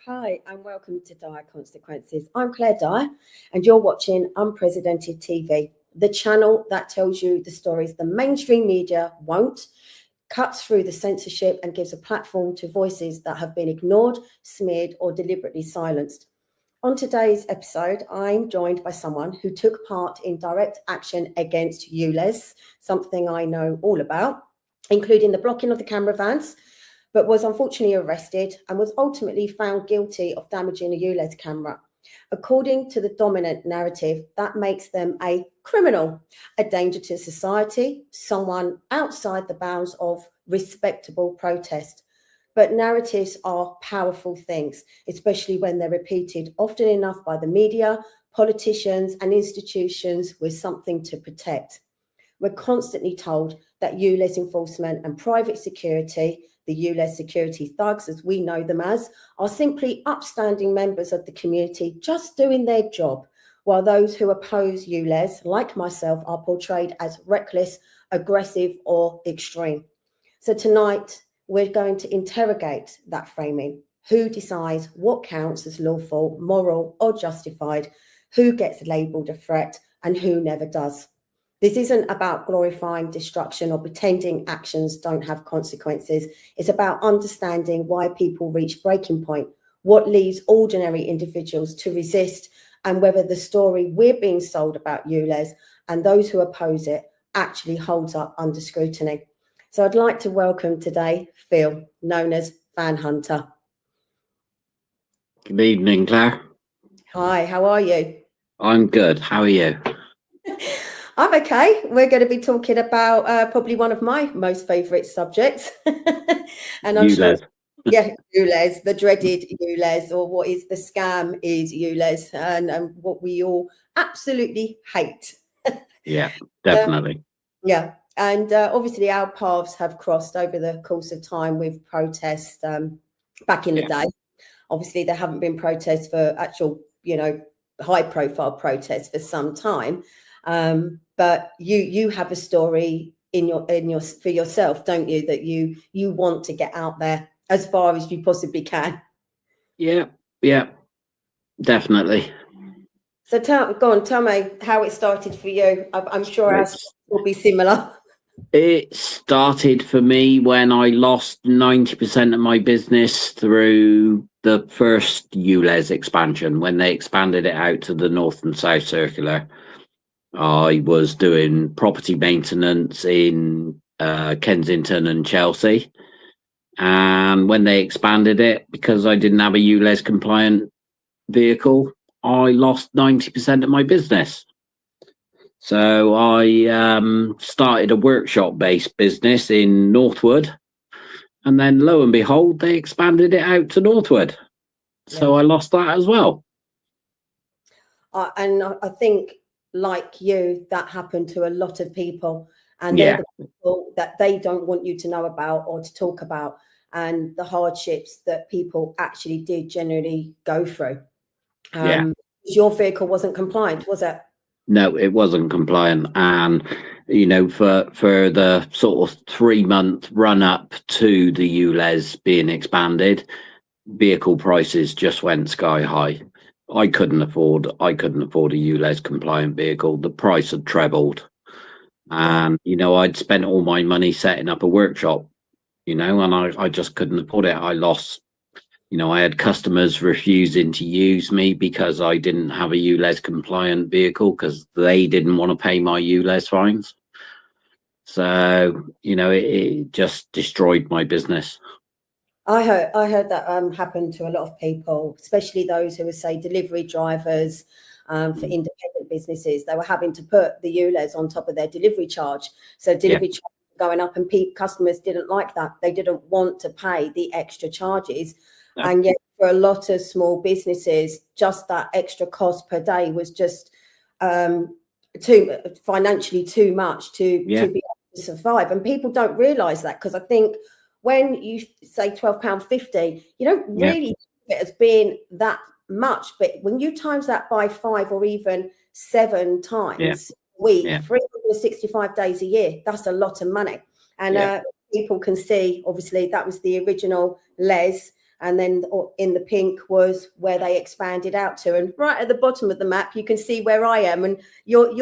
Hi, and welcome to Dire Consequences. I'm Claire Dyer, and you're watching Unprecedented TV, the channel that tells you the stories the mainstream media won't, cuts through the censorship, and gives a platform to voices that have been ignored, smeared, or deliberately silenced. On today's episode, I'm joined by someone who took part in direct action against ULEZ, something I know all about, including the blocking of the camera vans, but was unfortunately arrested and was ultimately found guilty of damaging a ULEZ camera. According to the dominant narrative, that makes them a criminal, a danger to society, someone outside the bounds of respectable protest. But narratives are powerful things, especially when they're repeated often enough by the media, politicians, and institutions with something to protect. We're constantly told that ULEZ enforcement and private security, the ULEZ security thugs, as we know them as, are simply upstanding members of the community just doing their job, while those who oppose ULEZ, like myself, are portrayed as reckless, aggressive, or extreme. So tonight, we're going to interrogate that framing. Who decides what counts as lawful, moral, or justified? Who gets labelled a threat and who never does? This isn't about glorifying destruction or pretending actions don't have consequences. It's about understanding why people reach breaking point, what leads ordinary individuals to resist, and whether the story we're being sold about ULEZ and those who oppose it actually holds up under scrutiny. So I'd like to welcome today Phil, known as Fan Hunter. Good evening, Claire. Hi, how are you? I'm good. How are you? I'm okay. We're going to be talking about probably one of my most favourite subjects. And I'm sure, ULEZ, the dreaded ULEZ, or what is the scam is ULEZ, and what we all absolutely hate. Yeah, definitely. Yeah. And obviously our paths have crossed over the course of time with protests back in the day. Obviously, there haven't been protests for actual, high profile protests for some time. But you have a story in your for yourself, don't you, that you want to get out there as far as you possibly can. Yeah, definitely. So tell me how it started for you. I'm sure ours will be similar. It started for me when I lost 90% of my business through the first ULEZ expansion, when they expanded it out to the North and South Circular. I was doing property maintenance in Kensington and Chelsea. And when they expanded it, because I didn't have a ULEZ compliant vehicle, I lost 90% of my business. So I started a workshop-based business in Northwood. And then lo and behold, they expanded it out to Northwood. So I lost that as well. And I think, like you, that happened to a lot of people, and they're the people that they don't want you to know about or to talk about, and the hardships that people actually did generally go through. Your vehicle wasn't compliant, was it? No, it wasn't compliant. And, for the sort of 3-month run up to the ULEZ being expanded, vehicle prices just went sky high. I couldn't afford a ULEZ compliant vehicle. The price had trebled. And, I'd spent all my money setting up a workshop, and I just couldn't afford it. I lost, I had customers refusing to use me because I didn't have a ULEZ compliant vehicle because they didn't want to pay my ULEZ fines. So, it just destroyed my business. I heard that happen to a lot of people, especially those who would say delivery drivers for independent businesses. They were having to put the ULEZ on top of their delivery charge. So delivery charge going up, and customers didn't like that. They didn't want to pay the extra charges. No. And yet for a lot of small businesses, just that extra cost per day was just financially too much to be able to survive. And people don't realise that, because I think when you say £12.50, you don't really think of it as being that much. But when you times that by 5 or even 7 times a week, 365 days a year, that's a lot of money. And people can see, obviously, that was the original Les. and then in the pink was where they expanded out to. And right at the bottom of the map, you can see where I am, and you're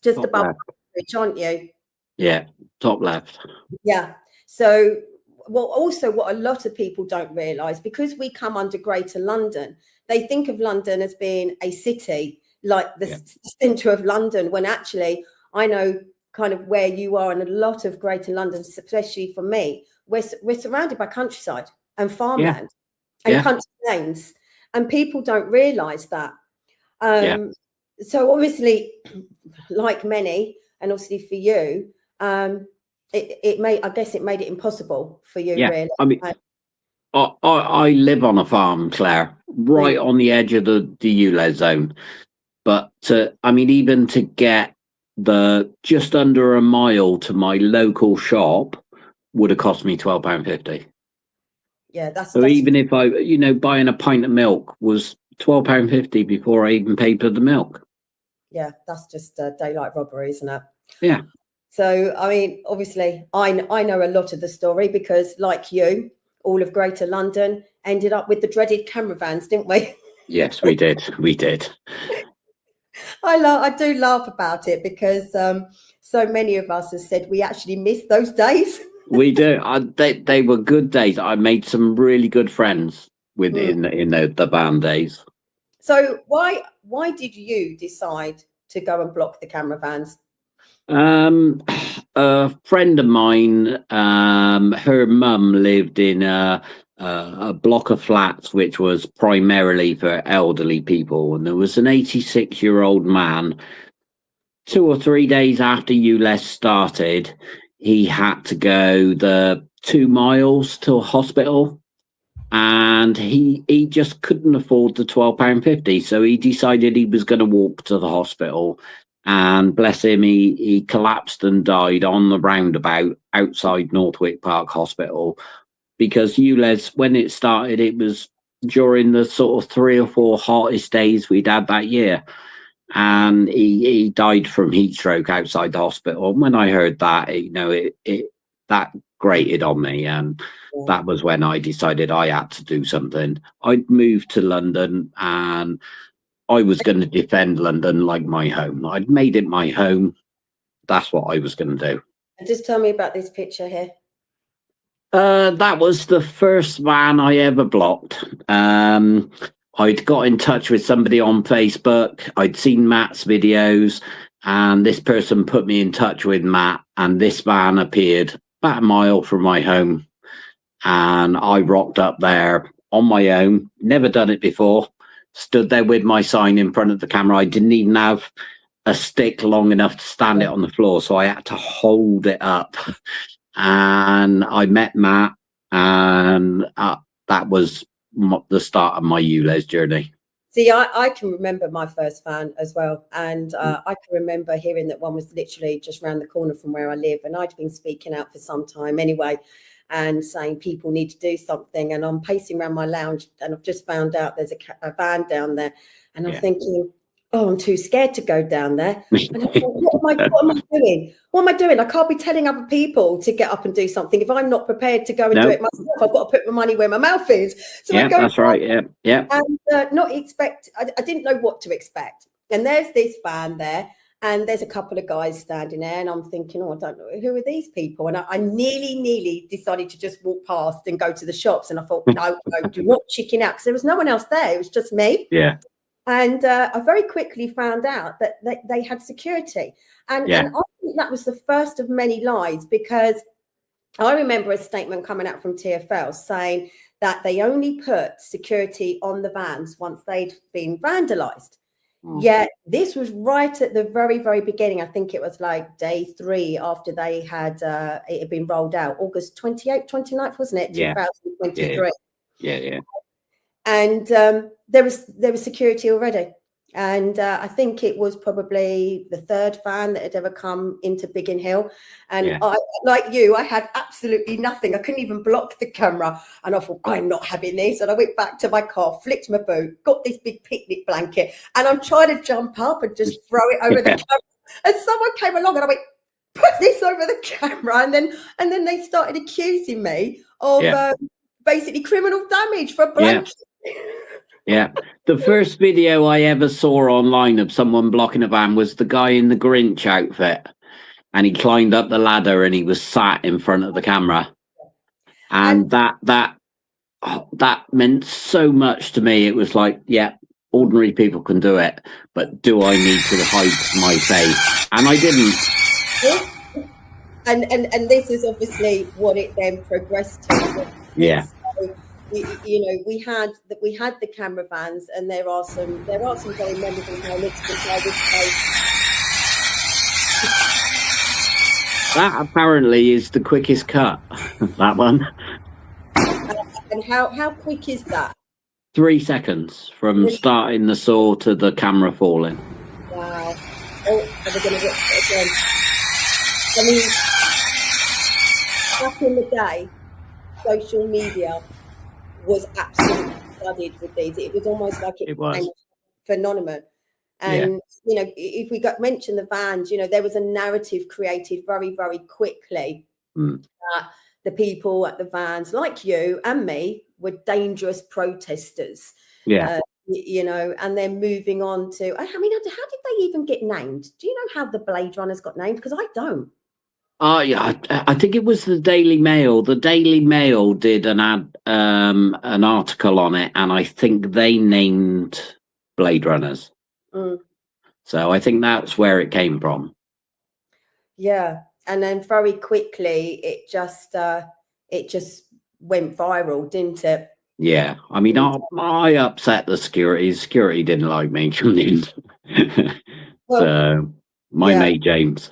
just Top above left. the bridge, aren't you? Yeah, top left. Yeah. So, well, also what a lot of people don't realise, because we come under Greater London, they think of London as being a city, like the centre of London, when actually I know kind of where you are, and a lot of Greater London, especially for me, we're surrounded by countryside and farmland and country lanes, and people don't realise that. So obviously, like many, and obviously for you, it made it impossible for you, really. I mean, I live on a farm, Claire, right on the edge of the ULEZ zone. But I mean, even to get just under a mile to my local shop would have cost me £12.50. Yeah, that's even if I, buying a pint of milk was £12.50 before I even paid for the milk. Yeah, that's just daylight robbery, isn't it? Yeah. So, I mean, obviously, I know a lot of the story because, like you, all of Greater London ended up with the dreaded camera vans, didn't we? Yes, we did. We did. I do laugh about it because so many of us have said we actually miss those days. We do. They were good days. I made some really good friends in the band days. So why did you decide to go and block the camera vans? A friend of mine, her mum lived in a block of flats which was primarily for elderly people, and there was an 86-year-old man. 2 or 3 days after ULEZ started, he had to go the 2 miles to a hospital, and he just couldn't afford the £12.50, so he decided he was going to walk to the hospital. And bless him, he collapsed and died on the roundabout outside Northwick Park Hospital, because ULEZ, when it started, it was during the sort of 3 or 4 hottest days we'd had that year. And he died from heat stroke outside the hospital. And when I heard that, that grated on me. And that was when I decided I had to do something. I'd moved to London, and I was going to defend London like my home. I'd made it my home. That's what I was going to do. And just tell me about this picture here. That was the first van I ever blocked. I'd got in touch with somebody on Facebook. I'd seen Matt's videos, and this person put me in touch with Matt, and this van appeared about a mile from my home. And I rocked up there on my own, never done it before, stood there with my sign in front of the camera. I didn't even have a stick long enough to stand it on the floor, so I had to hold it up. And I met Matt, and that was the start of my ULEZ journey. See, I can remember my first van as well, and I can remember hearing that one was literally just around the corner from where I live, and I'd been speaking out for some time anyway, and saying people need to do something. And I'm pacing around my lounge, and I've just found out there's a van down there, and I'm thinking, oh, I'm too scared to go down there. And I thought, what am I doing? What am I doing? I can't be telling other people to get up and do something if I'm not prepared to go and do it myself. I've got to put my money where my mouth is. So I go, that's right. Yeah. And not expect. I didn't know what to expect. And there's this van there, and there's a couple of guys standing there, and I'm thinking, oh, I don't know, who are these people? And I nearly decided to just walk past and go to the shops. And I thought, no, do not chicken out, because there was no one else there. It was just me. Yeah. And I very quickly found out that they had security. And I think that was the first of many lies, because I remember a statement coming out from TfL saying that they only put security on the vans once they'd been vandalised. Yet this was right at the very, very beginning. I think it was like day 3 after they had it had been rolled out, August 28th, 29th, wasn't it? 2023. Yeah. And there was security already. And I think it was probably the 3rd van that had ever come into Biggin Hill. And I, like you, I had absolutely nothing. I couldn't even block the camera. And I thought, I'm not having this. And I went back to my car, flicked my boot, got this big picnic blanket, and I'm trying to jump up and just throw it over the camera. And someone came along, and I went, put this over the camera. And then they started accusing me of basically criminal damage for a Yeah. blanket. Yeah. The first video I ever saw online of someone blocking a van was the guy in the Grinch outfit. And he climbed up the ladder and he was sat in front of the camera. And that meant so much to me. It was like, yeah, ordinary people can do it, but do I need to hide my face? And I didn't. And this is obviously what it then progressed to. Yeah. So, you know, we had the camera vans, and there are some very memorable moments which I would say. That apparently is the quickest cut. That one. And how quick is that? 3 seconds from starting the saw to the camera falling. Wow. Oh, are we going to watch it again? I mean, back in the day, social media was absolutely flooded with these. It was almost like it was a phenomenon. And, you know, if we mention the vans, you know, there was a narrative created very, very quickly that the people at the vans, like you and me, were dangerous protesters. Yeah. You know, and then moving on to, I mean, how did they even get named? Do you know how the Bladerunners got named? Because I don't. Oh yeah, I think it was the Daily Mail. The Daily Mail did an article on it, and I think they named Bladerunners. So I think that's where it came from. Yeah, and then very quickly it just went viral, didn't it? Yeah, I mean, I upset the security. Security didn't like me. So my mate James.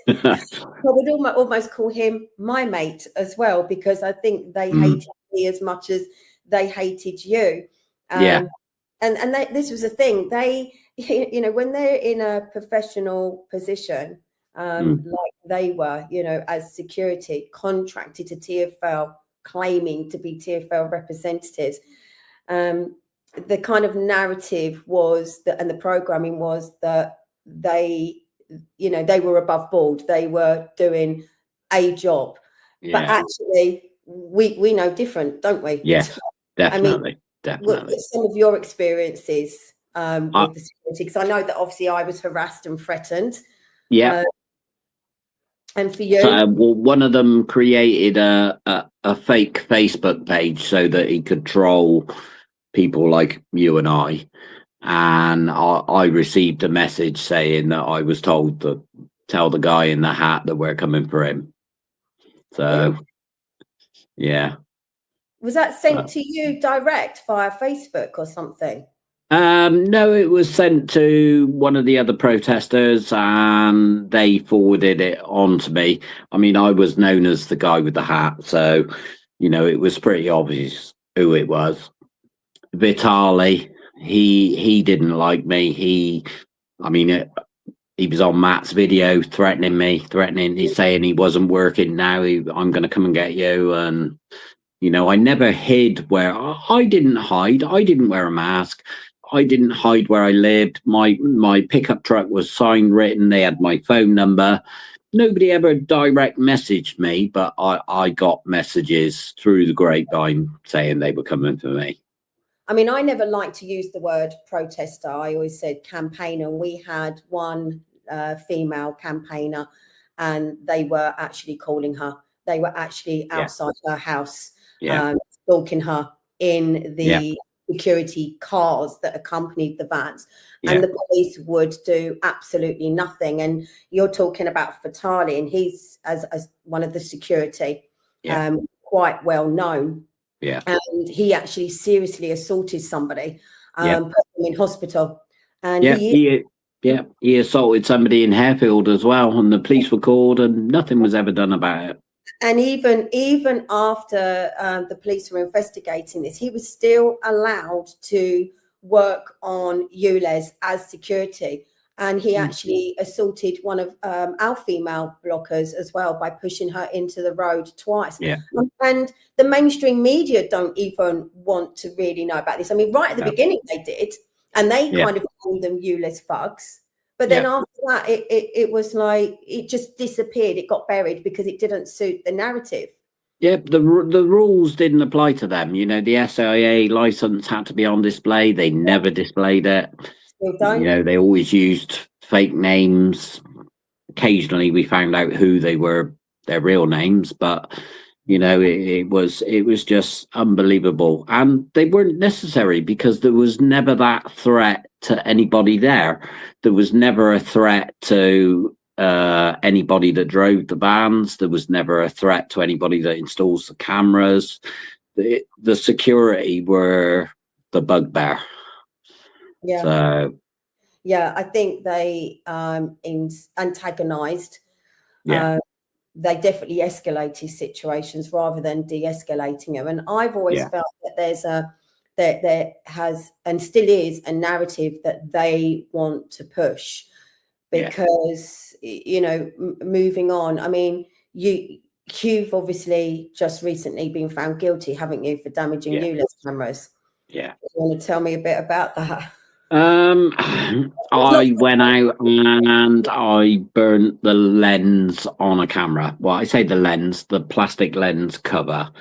Well, we'd almost call him my mate as well, because I think they hated me as much as they hated you. And this was the thing. They, you know, when they're in a professional position, like they were, you know, as security contracted to TfL, claiming to be TfL representatives, the kind of narrative was that, and the programming was that they, you know, they were above board, they were doing a job. But actually we know different, don't we? Yes, definitely. I mean, definitely. Some of your experiences with the security, because I know that obviously I was harassed and threatened. And for you? So, well, one of them created a fake Facebook page so that he could troll people like you and I. And I received a message saying that I was told to tell the guy in the hat that we're coming for him. So, yeah. Was that sent to you direct via Facebook or something? No, it was sent to one of the other protesters and they forwarded it on to me. I mean, I was known as the guy with the hat, so, you know, it was pretty obvious who it was. Vitali, he didn't like me. He was on Matt's video threatening, he's saying he wasn't working now. I'm going to come and get you. And, you know, I never hid where I didn't hide. I didn't wear a mask. I didn't hide where I lived. My pickup truck was signed, written. They had my phone number. Nobody ever direct messaged me, but I got messages through the grapevine saying they were coming for me. I mean, I never liked to use the word protester. I always said campaigner. We had one female campaigner, and they were actually calling her. They were actually outside her house, stalking her in the security cars that accompanied the vans. And the police would do absolutely nothing. And you're talking about Vitali, and he's as one of the security, quite well known. And he actually seriously assaulted somebody, put him in hospital. And he assaulted somebody in Harefield as well, and the police were called, and nothing was ever done about it. And even after the police were investigating this, he was still allowed to work on ULEZ as security. And he actually assaulted one of our female blockers as well by pushing her into the road twice. And the mainstream media don't even want to really know about this. I mean, right at the beginning they did, and they kind of called them ULEZ thugs. But then after that, it was like it just disappeared. It got buried because it didn't suit the narrative. Yeah, the rules didn't apply to them. You know, the SIA license had to be on display. They never displayed it. Still don't. You know, they always used fake names. Occasionally, we found out who they were, their real names, but you know, it was just unbelievable, and they weren't necessary because there was never that threat to anybody there. There was never a threat to anybody that drove the vans. There was never a threat to anybody that installs the cameras. The security were the bugbear. Yeah. So Yeah, I think they antagonized. yeah, They definitely escalated situations rather than de-escalating them. And I've always yeah, felt that there has and still is a narrative that they want to push yeah, because you know, moving on. I mean, you've obviously just recently been found guilty, haven't you, for damaging yeah, ULEZ cameras? yeah. You want to tell me a bit about that? I went out and I burnt the lens on a camera. Well, I say the lens, the plastic lens cover.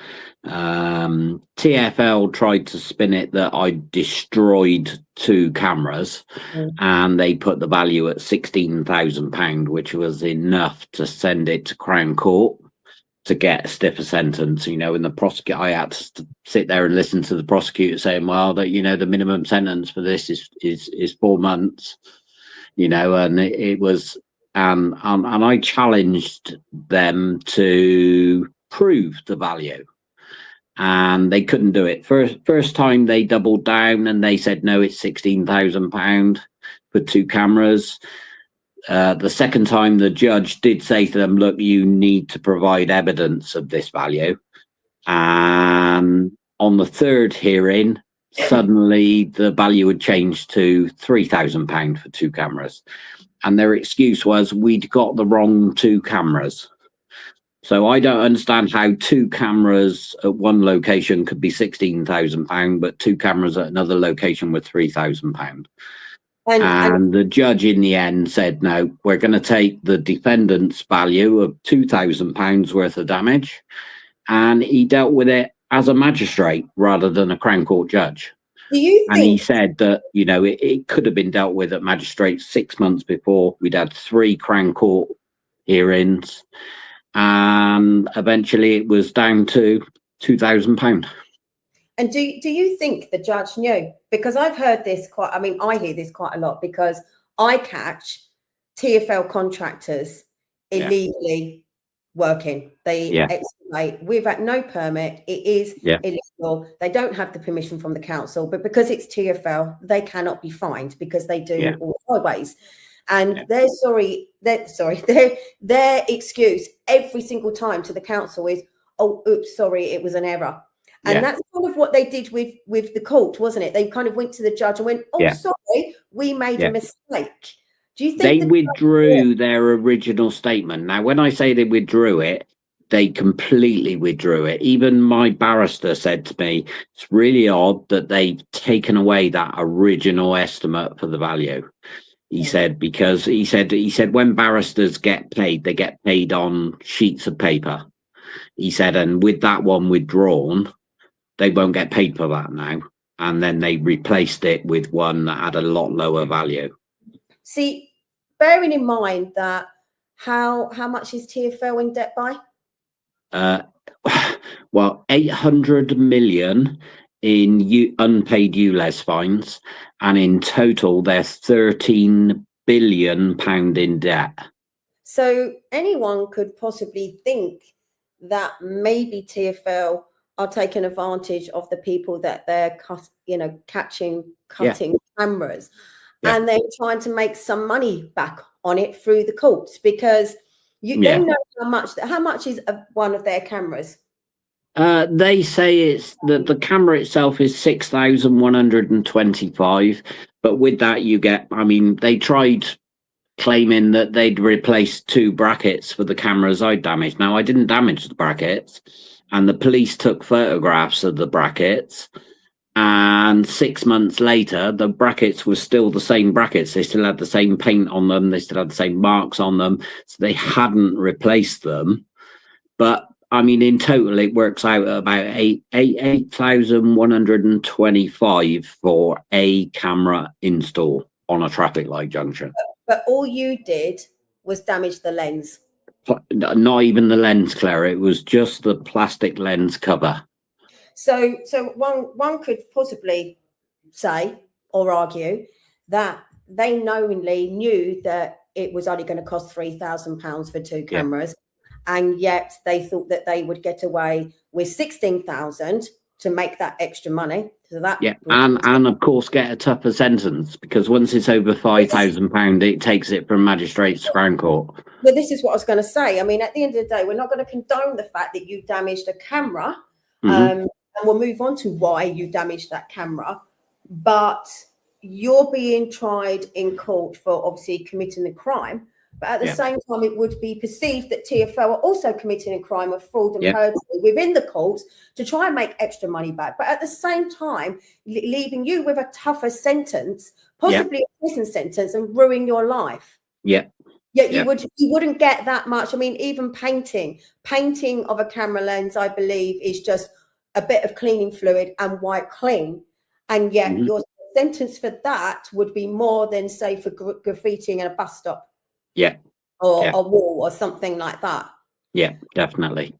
TFL tried to spin it that I destroyed 2 cameras, and they put the value at £16,000, which was enough to send it to Crown Court to get a stiffer sentence, you know, and the prosecutor, I had to sit there and listen to the prosecutor saying, well, that, you know, the minimum sentence for this is 4 months, you know, and it was, and I challenged them to prove the value, and they couldn't do it. First time they doubled down and they said, no, it's £16,000 for 2 cameras. The second time, the judge did say to them, look, you need to provide evidence of this value. And on the third hearing, suddenly the value had changed to £3,000 for 2 cameras. And their excuse was, we'd got the wrong 2 cameras. So I don't understand how 2 cameras at one location could be £16,000, but 2 cameras at another location were £3,000. And the judge in the end said, no, we're going to take the defendant's value of £2,000 worth of damage. And he dealt with it as a magistrate rather than a Crown Court judge. Do you and he said that, you know, it could have been dealt with at magistrate 6 months before. We'd had 3 Crown Court hearings. And eventually it was down to £2,000. And do you think the judge knew? Because I've heard this I hear this quite a lot because I catch TFL contractors illegally working. They excavate without no permit. It is illegal. They don't have the permission from the council, but because it's TFL, they cannot be fined because they do all the highways. And their excuse every single time to the council is, oh, oops, sorry, it was an error. And that's kind of what they did with the court, wasn't it? They kind of went to the judge and went, oh, sorry, we made a mistake. Do you think they withdrew their original statement? Now, when I say they withdrew it, they completely withdrew it. Even my barrister said to me, it's really odd that they've taken away that original estimate for the value. He said, because he said when barristers get paid, they get paid on sheets of paper. He said, and with that one withdrawn, they won't get paid for that now. And then they replaced it with one that had a lot lower value. See, bearing in mind that how much is TFL in debt by? Well, 800 million in unpaid ULEZ fines, and in total they're 13 billion pound in debt. So anyone could possibly think that maybe TFL are taking advantage of the people that they're cutting cameras, and they're trying to make some money back on it through the courts, because they know how much is one of their cameras. They say it's the camera itself is 6,125, but with that you get, I mean, they tried claiming that they'd replaced 2 brackets for the cameras I damaged. Now, I didn't damage the brackets, and the police took photographs of the brackets, and 6 months later the brackets were still the same brackets. They still had the same paint on them, they still had the same marks on them, so they hadn't replaced them. But I mean, in total, it works out at about 8,125 for a camera install on a traffic light junction. But all you did was damage the lens. Not even the lens, Claire. It was just the plastic lens cover. So one could possibly say or argue that they knowingly knew that it was only going to cost £3,000 for two cameras, and yet they thought that they would get away with 16,000 to make that extra money. So that and of course get a tougher sentence, because once it's over £5,000, it takes it from magistrates to Crown Court. Well, this is what I was going to say. I mean, at the end of the day, we're not going to condone the fact that you damaged a camera, and we'll move on to why you damaged that camera. But you're being tried in court for obviously committing a crime. But at the same time, it would be perceived that TfL are also committing a crime of fraud and perjury within the courts to try and make extra money back. But at the same time, leaving you with a tougher sentence, possibly a prison sentence, and ruin your life. You wouldn't get that much. I mean, even painting of a camera lens, I believe, is just a bit of cleaning fluid and wipe clean. And yet your sentence for that would be more than, say, for graffitiing in a bus stop. Or a wall or something like that. Yeah, definitely.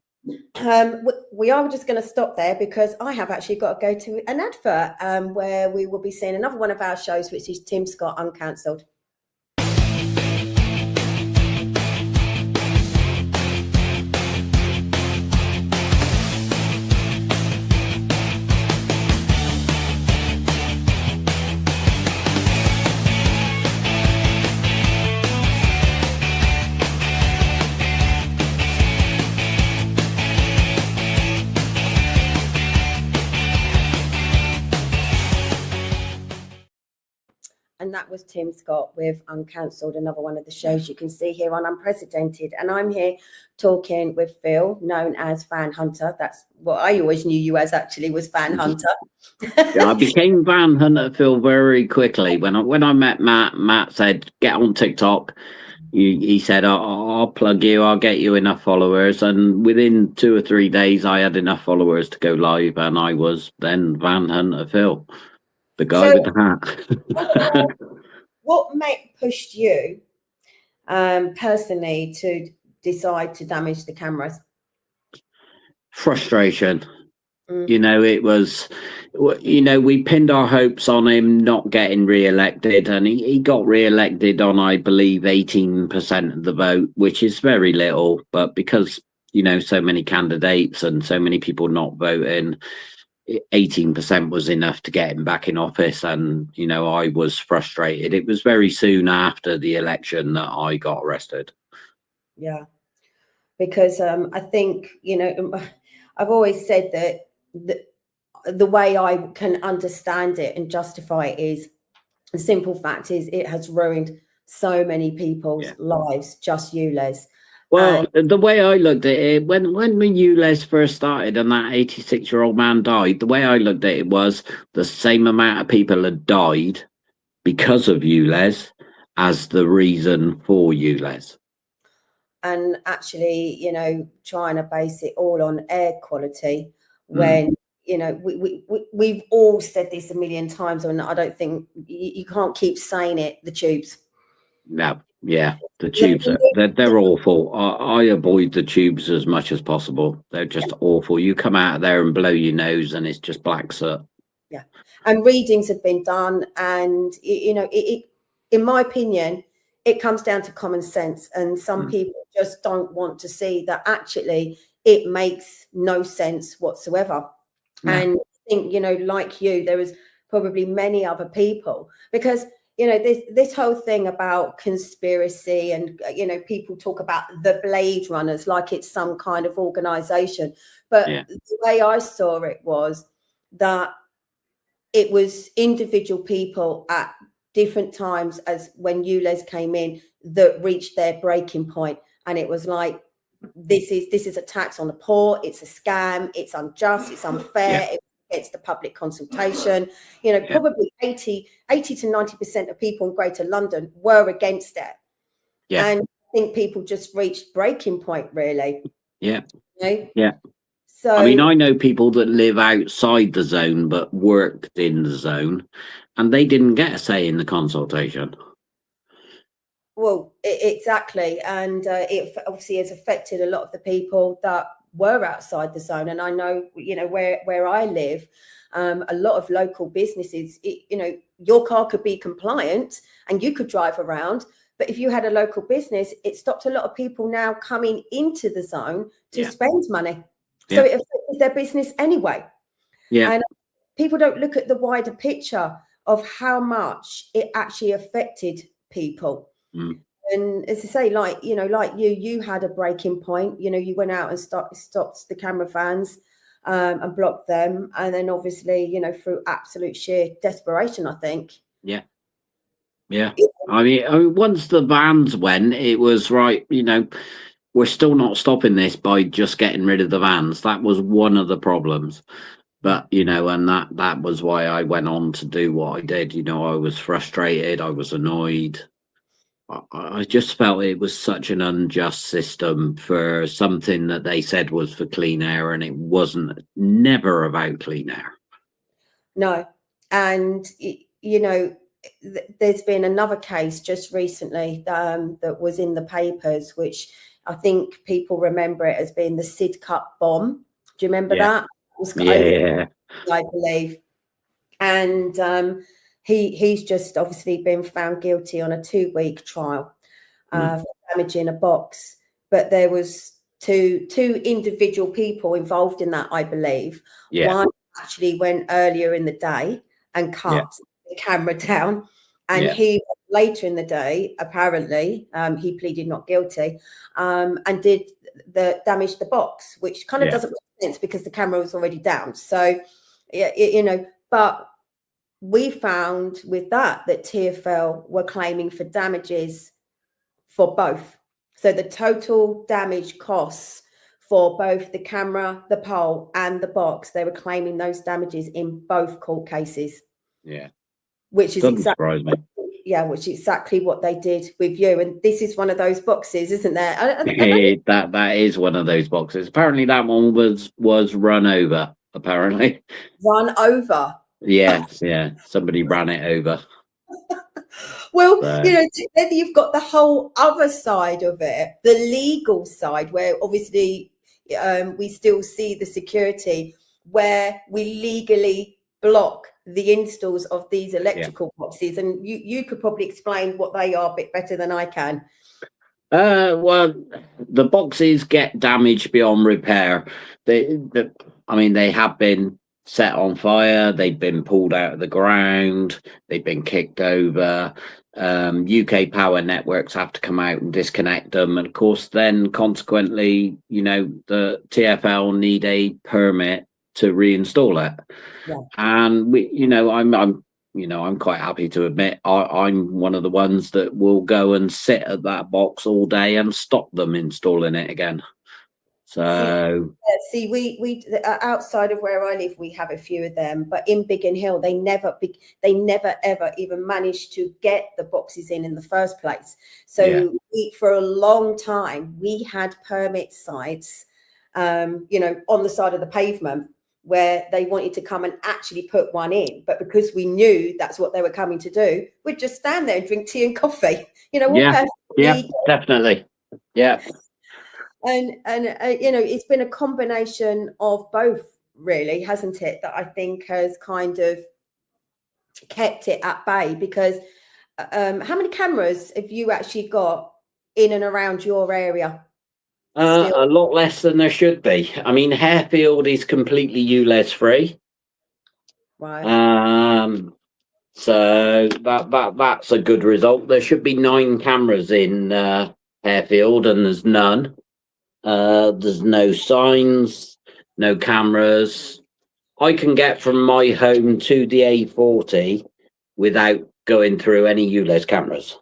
We are just going to stop there because I have actually got to go to an advert where we will be seeing another one of our shows, which is Tim Scott Uncancelled. And that was Tim Scott with Uncancelled, another one of the shows you can see here on Unprecedented. And I'm here talking with Phil, known as Fan Hunter. That's what I always knew you as, actually, was Fan Hunter. I became Fan Hunter, Phil, very quickly. When I met Matt said, get on TikTok. He said, I'll plug you, I'll get you enough followers. And within 2 or 3 days, I had enough followers to go live. And I was then Fan Hunter Phil. The guy with the hat. What pushed you personally to decide to damage the cameras? Frustration. It was, we pinned our hopes on him not getting re-elected, and he got re-elected on, I believe, 18% of the vote, which is very little. But because, so many candidates and so many people not voting, 18% was enough to get him back in office. And I was frustrated. It was very soon after the election that I got arrested. Because I think I've always said that the way I can understand it and justify it is, the simple fact is, it has ruined so many people's lives. Just ULEZ. Well, the way I looked at it, when ULEZ first started and that 86-year-old man died, the way I looked at it was the same amount of people had died because of ULEZ as the reason for ULEZ. And actually, trying to base it all on air quality when, we've all said this a million times, and I don't think you can't keep saying it, the tubes. No. Yeah, the tubes, they're awful. I avoid the tubes as much as possible. They're just awful. You come out of there and blow your nose and it's just black soot. Yeah. And readings have been done. And, it, in my opinion, it comes down to common sense. And some people just don't want to see that actually it makes no sense whatsoever. No. And I think, like you, there was probably many other people, because this whole thing about conspiracy and, people talk about the Bladerunners like it's some kind of organization. But the way I saw it was that it was individual people at different times, as when ULEZ came in, that reached their breaking point. And it was like, this is a tax on the poor. It's a scam. It's unjust. It's unfair. It's the public consultation. Probably 80 to 90% of people in Greater London were against it. And I think people just reached breaking point, really. Yeah. Okay? Yeah. So I mean, I know people that live outside the zone but worked in the zone, and they didn't get a say in the consultation. well, exactly, and it obviously has affected a lot of the people that were outside the zone. And I know, where I live, a lot of local businesses, your car could be compliant and you could drive around, but if you had a local business, it stopped a lot of people now coming into the zone to spend money. So it affected their business anyway. Yeah. And people don't look at the wider picture of how much it actually affected people. Mm. And as I say, like you had a breaking point. You went out and stopped the camera fans and blocked them, and then obviously, through absolute sheer desperation, I think. Yeah. I mean, once the vans went, it was right. We're still not stopping this by just getting rid of the vans. That was one of the problems. But and that was why I went on to do what I did. I was frustrated. I was annoyed. I just felt it was such an unjust system for something that they said was for clean air, and it wasn't. Never about clean air. No, and there's been another case just recently that was in the papers, which I think people remember it as being the Sid Cup bomb. Do you remember that? It was Yeah. I believe. And he's just obviously been found guilty on a 2-week trial for damaging a box. But there was two individual people involved in that, I believe. One actually went earlier in the day and cut the camera down, and he later in the day, apparently, he pleaded not guilty, and did damage the box, which kind of doesn't make sense because the camera was already down. So but we found with that TfL were claiming for damages for both. So the total damage costs for both the camera, the pole, and the box, they were claiming those damages in both court cases. Yeah. Which is surprise me. Which is exactly what they did with you. And this is one of those boxes, isn't there? That is one of those boxes. Apparently that one was run over, apparently. Run over? Yes, somebody ran it over. Well, then you've got the whole other side of it, the legal side, where obviously we still see the security, where we legally block the installs of these electrical boxes. And you could probably explain what they are a bit better than I can. Well, the boxes get damaged beyond repair. They have been set on fire. They've been pulled out of the ground. They've been kicked over. UK power networks have to come out and disconnect them. And of course, then consequently, the TfL need a permit to reinstall it. Yeah. And I'm quite happy to admit I'm one of the ones that will go and sit at that box all day and stop them installing it again. So we outside of where I live, we have a few of them, but in Biggin Hill, they never ever even managed to get the boxes in the first place. So for a long time, we had permit sites, on the side of the pavement, where they wanted to come and actually put one in. But because we knew that's what they were coming to do, we'd just stand there and drink tea and coffee. Definitely. Yeah. And it's been a combination of both, really, hasn't it? That I think has kind of kept it at bay. Because how many cameras have you actually got in and around your area? A lot less than there should be. I mean, Harefield is completely ULEZ free. Right. So that's a good result. There should be 9 cameras in Harefield, and there's none. There's no signs, no cameras. I can get from my home to the A40 without going through any ULEZ cameras.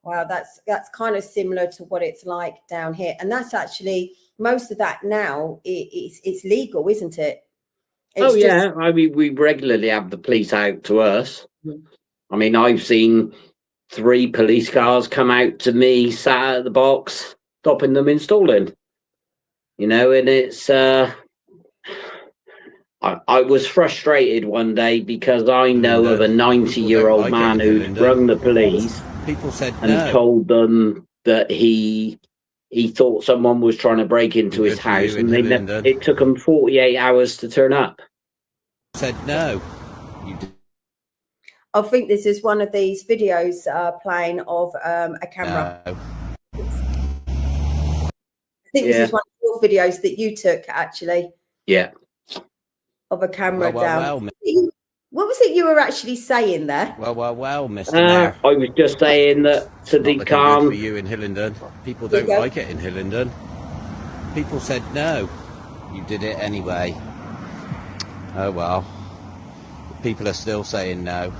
Wow, that's kind of similar to what it's like down here, and that's actually most of that now. It's legal, isn't it? I mean, we regularly have the police out to us. I mean, I've seen 3 police cars come out to me, sat at the box, stopping them installing. You know, and it's I was frustrated one day because I know of a 90-year-old man who'd rung the police. People said and no. told them that he thought someone was trying to break into his house, and it took them 48 hours to turn up. Said no. I think this is one of these videos playing of a camera. No. I think this is one of your videos that you took, actually. Yeah. Of a camera down. Well, what was it you were actually saying there? Well, Mr. Mayor. I was just saying that Sadiq Khan. For you in Hillingdon. People don't like it in Hillingdon. People said no. You did it anyway. Oh well. People are still saying no.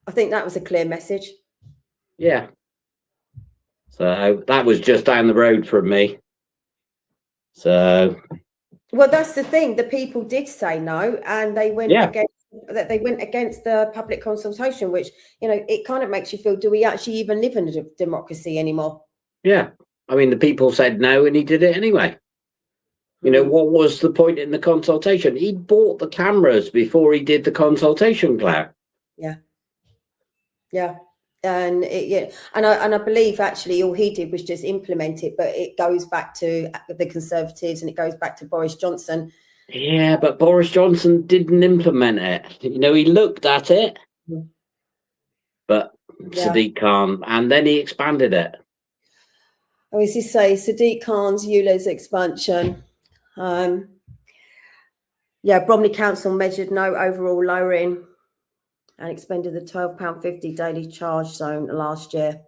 I think that was a clear message. Yeah. So that was just down the road from me. So. Well, that's the thing. The people did say no, and they went against the public consultation, which, you know, it kind of makes you feel, do we actually even live in a democracy anymore? Yeah. I mean, the people said no, and he did it anyway. You know, what was the point in the consultation? He bought the cameras before he did the consultation, Claire. Yeah. Yeah. And I believe actually all he did was just implement it, but it goes back to the Conservatives and it goes back to Boris Johnson. Yeah, but Boris Johnson didn't implement it. You know, he looked at it, but Sadiq Khan, and then he expanded it. Oh, as you say, Sadiq Khan's ULEZ expansion. Bromley Council measured no overall lowering and expended the £12.50 daily charge zone last year.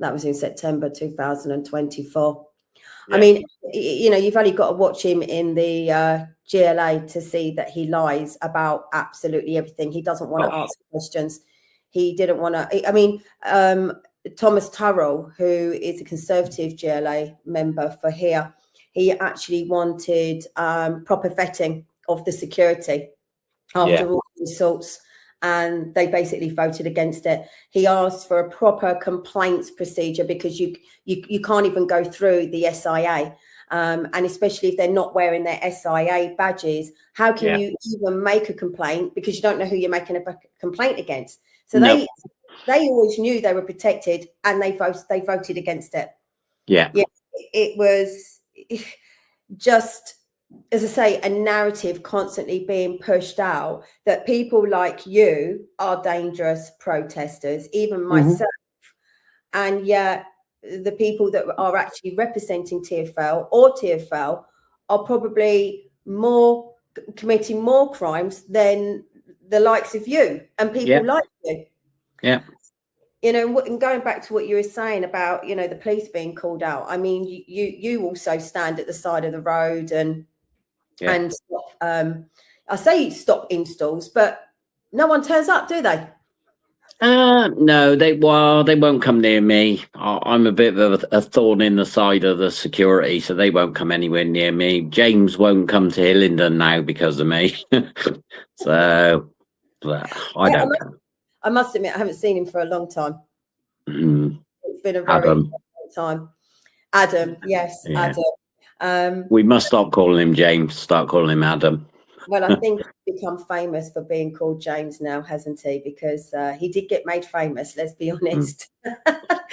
That was in September 2024. Yeah. I mean, you know, you've only got to watch him in the GLA to see that he lies about absolutely everything. He doesn't want to answer questions. He didn't want to. I mean, Thomas Turrell, who is a Conservative GLA member for here, he actually wanted proper vetting of the security after all the assaults. And they basically voted against it. He asked for a proper complaints procedure because you can't even go through the SIA. And especially if they're not wearing their SIA badges, how can you even make a complaint? Because you don't know who you're making a complaint against. So they always knew they were protected, and they voted against it. Yeah, it was just, as I say, a narrative constantly being pushed out that people like you are dangerous protesters, even myself. And yet the people that are actually representing TfL are probably committing more crimes than the likes of you and people like you. Yeah. You know, and going back to what you were saying about, you know, the police being called out. I mean, you also stand at the side of the road and stop, I say stop installs, but no one turns up, do they? No, they won't come near me. I'm a bit of a thorn in the side of the security, so they won't come anywhere near me. James won't come to Hillingdon now because of me. So I must admit, I haven't seen him for a long time. It's been a very long time. Adam, yes, Adam. We must stop calling him James, start calling him Adam. Well, I think he's become famous for being called James now, hasn't he? Because he did get made famous, let's be honest.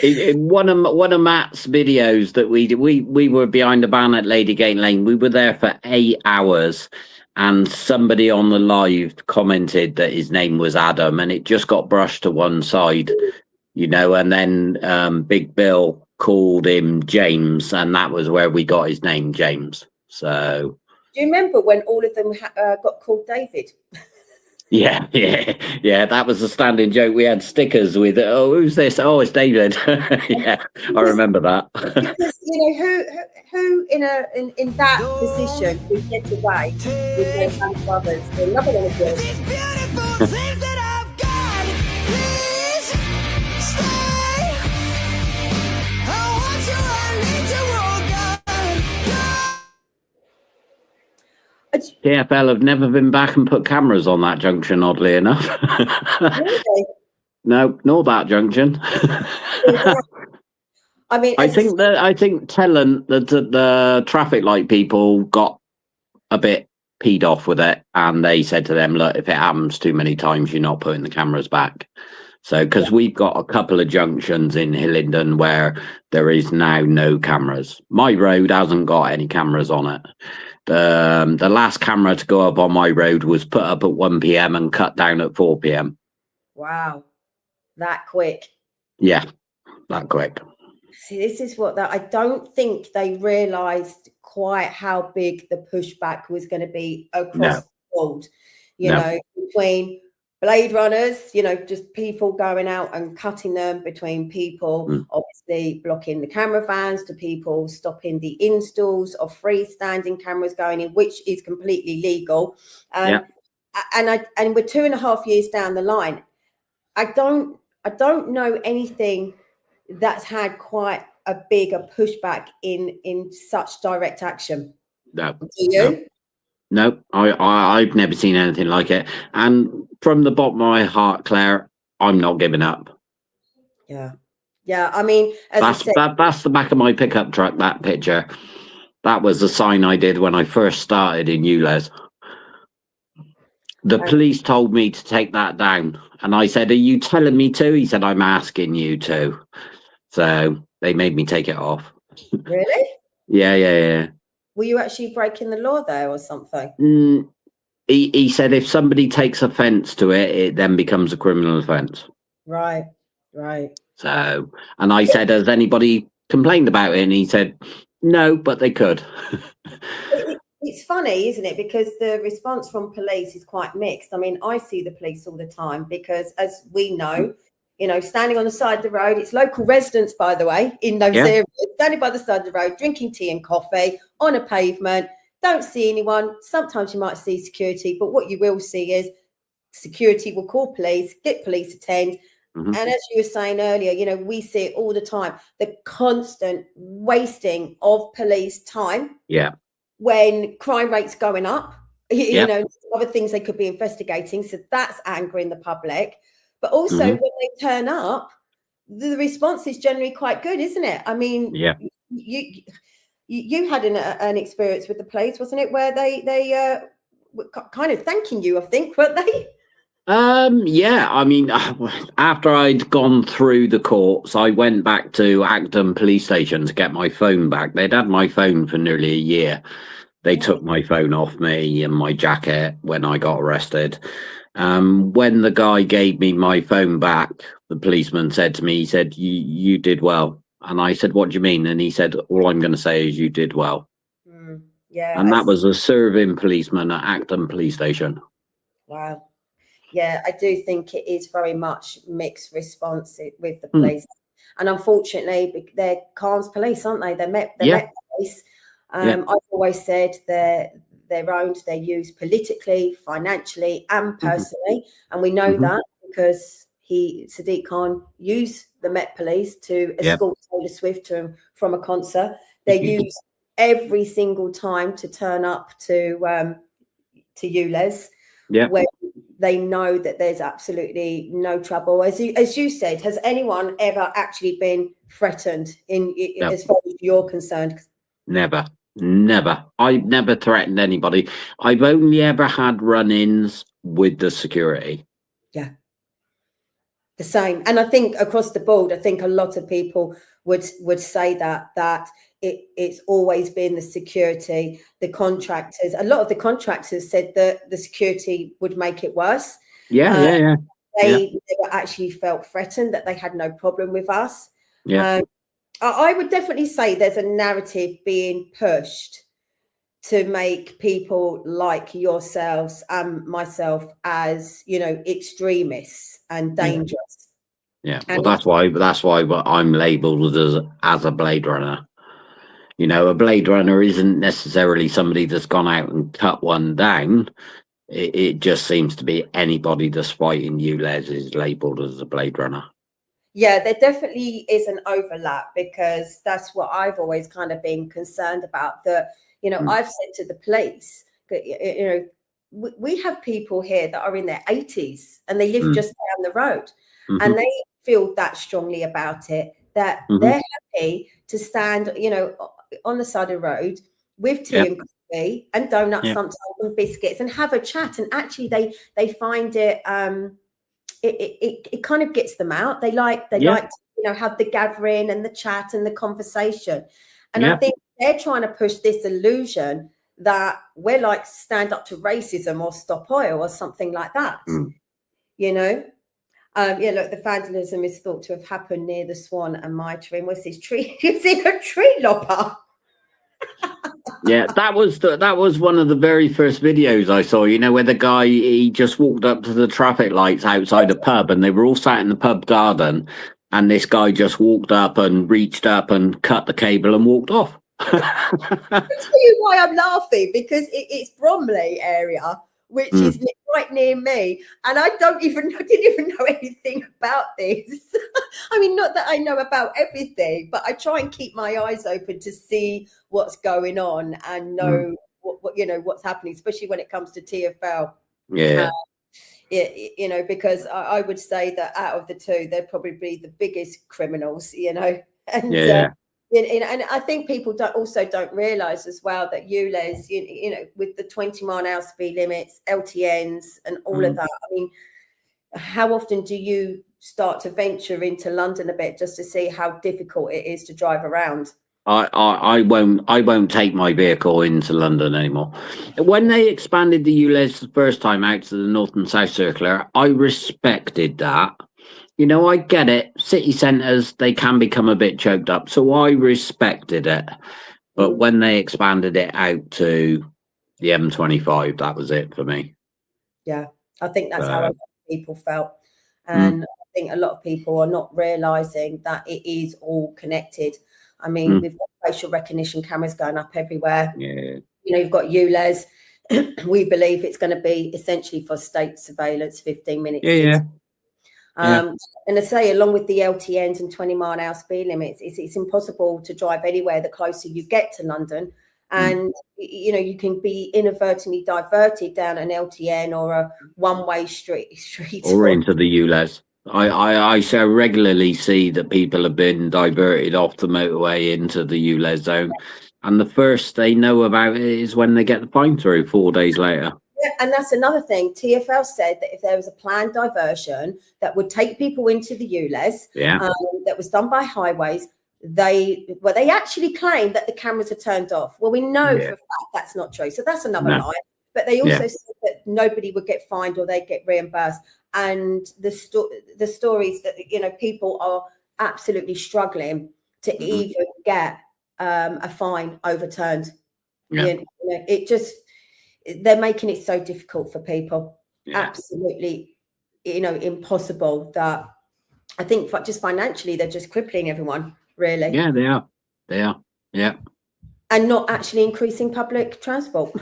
In one of Matt's videos that we did, we were behind the ban at Ladygate Lane. We were there for 8 hours, and somebody on the live commented that his name was Adam, and it just got brushed to one side, you know, and then Big Bill called him James, and that was where we got his name, James. So do you remember when all of them got called David? Yeah, that was a standing joke. We had stickers with, oh, who's this? Oh, it's David. Yeah, I remember that. Because, you know, who in that position would get away with their grandfathers? They're not going to do it. TfL have never been back and put cameras on that junction, oddly enough. Really? No, nor that junction. I mean, I think telling the traffic light people got a bit peed off with it, and they said to them, look, if it happens too many times, you're not putting the cameras back. So, because we've got a couple of junctions in Hillingdon where there is now no cameras. My road hasn't got any cameras on it. The last camera to go up on my road was put up at 1 p.m. and cut down at 4 p.m. Wow, that quick. Yeah, that quick. See, this is what I don't think they realised quite how big the pushback was going to be across the board. You know, between Bladerunners, you know, just people going out and cutting them, between people obviously blocking the camera vans, to people stopping the installs of freestanding cameras going in, which is completely legal. And we're 2.5 years down the line. I don't know anything that's had quite a bigger pushback in such direct action. No. Do you? No, I've never seen anything like it. And from the bottom of my heart, Claire, I'm not giving up. Yeah. I mean, that's the back of my pickup truck, that picture. That was the sign I did when I first started in ULEZ. The police told me to take that down. And I said, are you telling me to? He said, I'm asking you to. So they made me take it off. Really? Yeah. Were you actually breaking the law there or something? He said if somebody takes offence to it, it then becomes a criminal offence. Right. So, and I said, has anybody complained about it? And he said, no, but they could. It's funny, isn't it? Because the response from police is quite mixed. I mean, I see the police all the time because, as we know, you know, standing on the side of the road, it's local residents, by the way, in those areas, standing by the side of the road, drinking tea and coffee on a pavement, don't see anyone. Sometimes you might see security, but what you will see is security will call police, get police attend. And as you were saying earlier, you know, we see it all the time, the constant wasting of police time. Yeah. When crime rates going up, you know, other things they could be investigating. So that's angering the public. But also when they turn up, the response is generally quite good, isn't it? I mean, you had an experience with the police, wasn't it, where they were kind of thanking you, I think, weren't they? Yeah, I mean, after I'd gone through the courts, I went back to Acton police station to get my phone back. They'd had my phone for nearly a year. They took my phone off me and my jacket when I got arrested. When the guy gave me my phone back, the policeman said to me, he said, you did well. And I said, what do you mean? And he said, all I'm going to say is you did well. Yeah. And that was a serving policeman at Acton police station. Wow. Yeah, I do think it is very much mixed response with the police. And unfortunately, they're Cairns police, aren't they? They're Met police. I've always said they're owned, they're used politically, financially, and personally. And we know that because Sadiq Khan used the Met Police to escort Taylor Swift from a concert. They're used every single time to turn up to ULEZ. Where they know that there's absolutely no trouble. As you said, has anyone ever actually been threatened as far as you're concerned? Never. I've never threatened anybody. I've only ever had run-ins with the security. Yeah. The same. And I think across the board, I think a lot of people would say that it's always been the security, the contractors. A lot of the contractors said that the security would make it worse. They were actually felt threatened, that they had no problem with us. I would definitely say there's a narrative being pushed to make people like yourselves and myself as, you know, extremists and dangerous. Well, that's why I'm labelled as a Blade Runner. You know, a Blade Runner isn't necessarily somebody that's gone out and cut one down. It just seems to be anybody that's fighting ULEZ is labelled as a Blade Runner. Yeah, there definitely is an overlap, because that's what I've always kind of been concerned about. That, you know, I've said to the police that, you know, we have people here that are in their 80s and they live just down the road, and they feel that strongly about it. that they're happy to stand, you know, on the side of the road with tea and coffee and donuts sometimes and biscuits and have a chat. And actually they find it it kind of gets them out. They like to, you know, have the gathering and the chat and the conversation. And I think they're trying to push this illusion that we're like stand up to racism or stop oil or something like that. You know, look, the vandalism is thought to have happened near the Swan and Mitre. What's this tree? You see a tree lopper? Yeah, that was one of the very first videos I saw, you know, where the guy, he just walked up to the traffic lights outside a pub and they were all sat in the pub garden and this guy just walked up and reached up and cut the cable and walked off. I'll tell you why I'm laughing, because it's Bromley area, which is right near me, and I didn't even know anything about this. I mean, not that I know about everything, but I try and keep my eyes open to see what's going on and know what you know what's happening, especially when it comes to TfL. You know, because I would say that out of the two, they're probably the biggest criminals, you know, and and I think people don't realise as well that ULEZ, you know, with the 20-mile-an-hour speed limits, LTNs, and all of that. I mean, how often do you start to venture into London a bit just to see how difficult it is to drive around? I won't take my vehicle into London anymore. When they expanded the ULEZ the first time out to the North and South Circular, I respected that. You know, I get it. City centres, they can become a bit choked up. So I respected it. But when they expanded it out to the M25, that was it for me. Yeah, I think that's how a lot of people felt. And I think a lot of people are not realising that it is all connected. I mean, we've got facial recognition cameras going up everywhere. Yeah. You know, you've got ULEZ. We believe it's going to be essentially for state surveillance, 15 minutes. And I say, along with the LTNs and 20-mile-an-hour speed limits, it's impossible to drive anywhere the closer you get to London. And, you know, you can be inadvertently diverted down an LTN or a one-way street. Or into the ULEZ. I so regularly see that people have been diverted off the motorway into the ULEZ zone. And the first they know about it is when they get the fine through 4 days later. Yeah, and that's another thing. TfL said that if there was a planned diversion that would take people into the ULEZ, that was done by highways, they actually claim that the cameras are turned off. Well, we know for a fact that's not true. So that's another lie. But they also said that nobody would get fined or they'd get reimbursed. And the stories that, you know, people are absolutely struggling to even get a fine overturned. You know, it just... they're making it so difficult for people. Absolutely, you know, impossible. That I think just financially, they're just crippling everyone, really. Yeah, they are. Yeah. And not actually increasing public transport.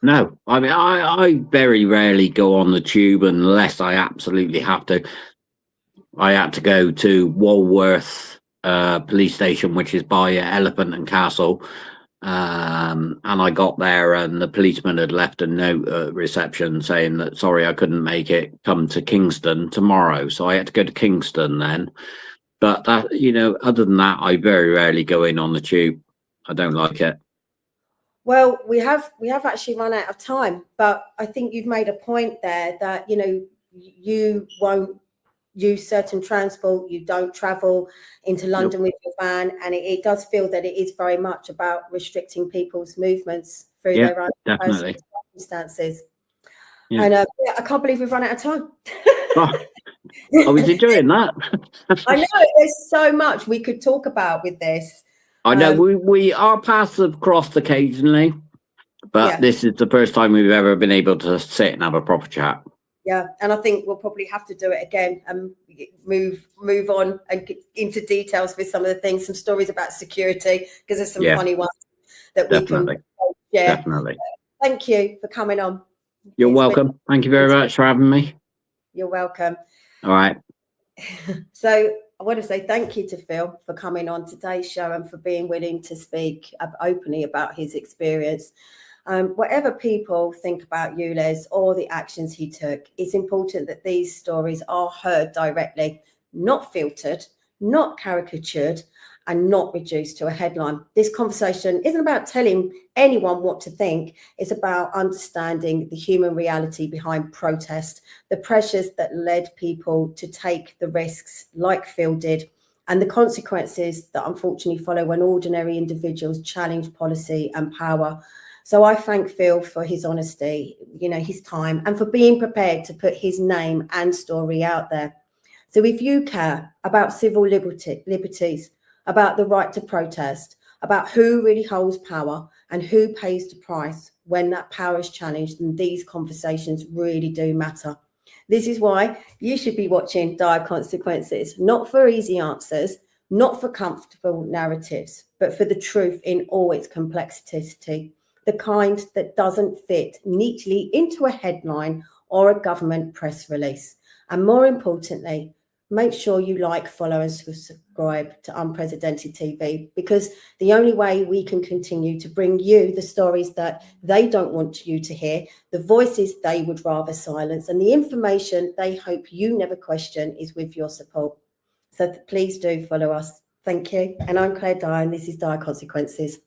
No, I mean, I very rarely go on the tube unless I absolutely have to. I had to go to Walworth police station, which is by Elephant and Castle. And I got there and the policeman had left a note at reception saying that, sorry, I couldn't make it, come to Kingston tomorrow. So I had to go to Kingston then. But that, you know, other than that, I very rarely go in on the tube. I don't like it. Well, we have actually run out of time, but I think you've made a point there that, you know, you won't use certain transport, you don't travel into London with your van, and it does feel that it is very much about restricting people's movements through their own personal circumstances. And I can't believe we've run out of time. I was enjoying that. I know, there's so much we could talk about with this. I know we our paths have crossed occasionally, but this is the first time we've ever been able to sit and have a proper chat. Yeah, and I think we'll probably have to do it again and move on and get into details with some of the things, some stories about security, because there's some funny ones that we can share. Definitely. Thank you for coming on. You're welcome. Thank you very much for having me. You're welcome. All right. So I want to say thank you to Phil for coming on today's show and for being willing to speak openly about his experience. Whatever people think about ULEZ or the actions he took, it's important that these stories are heard directly, not filtered, not caricatured, and not reduced to a headline. This conversation isn't about telling anyone what to think. It's about understanding the human reality behind protest, the pressures that led people to take the risks like Phil did, and the consequences that unfortunately follow when ordinary individuals challenge policy and power. So I thank Phil for his honesty, his time, and for being prepared to put his name and story out there. So if you care about civil liberties, about the right to protest, about who really holds power and who pays the price when that power is challenged, then these conversations really do matter. This is why you should be watching Dire Consequences, not for easy answers, not for comfortable narratives, but for the truth in all its complexity, the kind that doesn't fit neatly into a headline or a government press release. And more importantly, make sure you like, follow and subscribe to Unprecedented TV, because the only way we can continue to bring you the stories that they don't want you to hear, the voices they would rather silence, and the information they hope you never question is with your support. So please do follow us. Thank you. And I'm Claire Dyer, and this is Dire Consequences.